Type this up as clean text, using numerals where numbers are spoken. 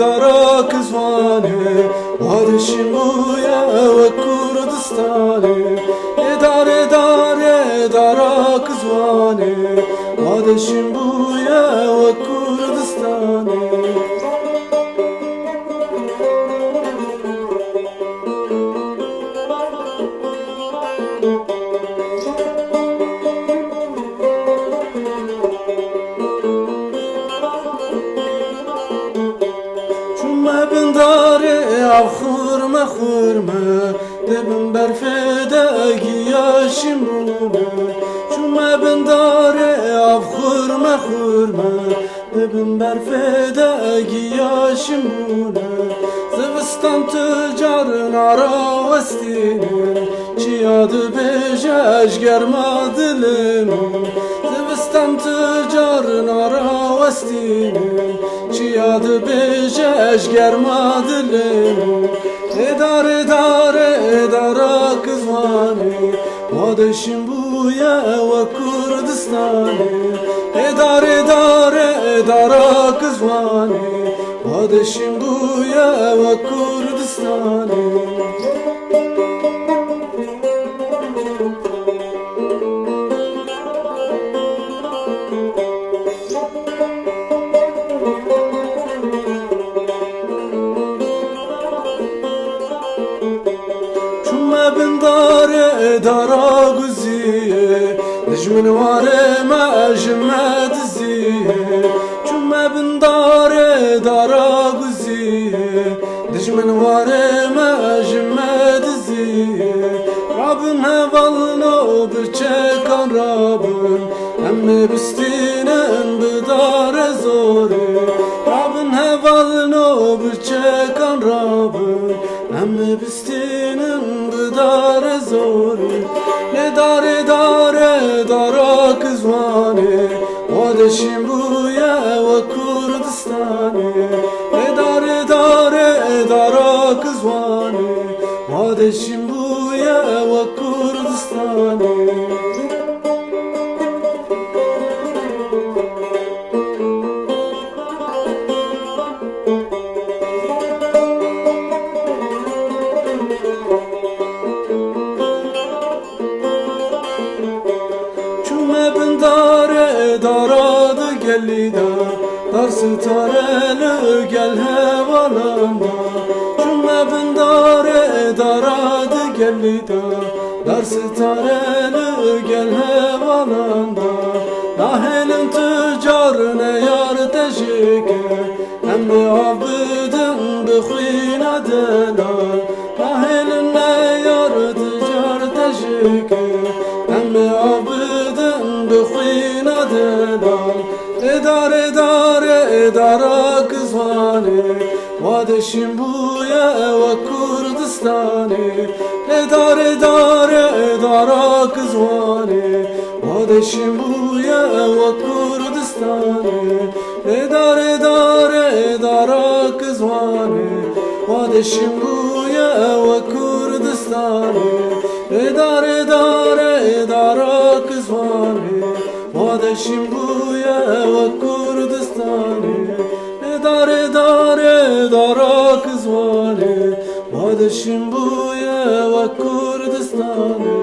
dara kızvane Vadişim buya ve Kurdistane Dare dare dara kızvane Vadişim buya ve Kurdistane Bin dare av xurma xurma Debin berfedeki yaşım rume Şuma bin dare av xurma xurma Debin berfedeki yaşım rume Zivistan tüccarın ara vestinin Çiyadı bejaj germa dilimin Zivistan tüccarın ara vestinin Çiyadı bejaj germa dilimin Dare dare dara kızvane Vadeşim buya ve Kurdistane Dare dare dara kızvane Vadeşim buya ve Kurdistane Bin dare dara guziye Dijmin vare ma jmed ziye Çumme bin dare dara guziye Dijmin vare ma jmed ziye Rabbin hevalno bıçekan Rabbin Emme bistinen bidare zore Rabbin hevalno bıçekan Rabbin Emme bistinen dare zori Ne dare dare dara kızvane Vadeşim buya ve Kurdistane Ne dare dare dara kızvane Vadeşim buya ve Kurdistane Bin dare daradı gelida Darsı tarelu gel hevalanda Cümme bin dare daradı gelida Darsı tarelu gel hevalanda Nahelin tüccarına yar teşike Emmi abidin bixwina delal Nahelin yar tüccar teşike Emmi abidin bixwina delal Dare dare dara kızvane Vadeşim buya ve Kurdistane Dare dare dara kızvane Vadeşim buya ve Kurdistane Dare dare dara kızvane Vadeşim buya ve Kurdistane Dare dare dara kızvane Vadeşim buya ve Kurdistane Dare dare dara kızvane Vadeşim buya ve Kurdistane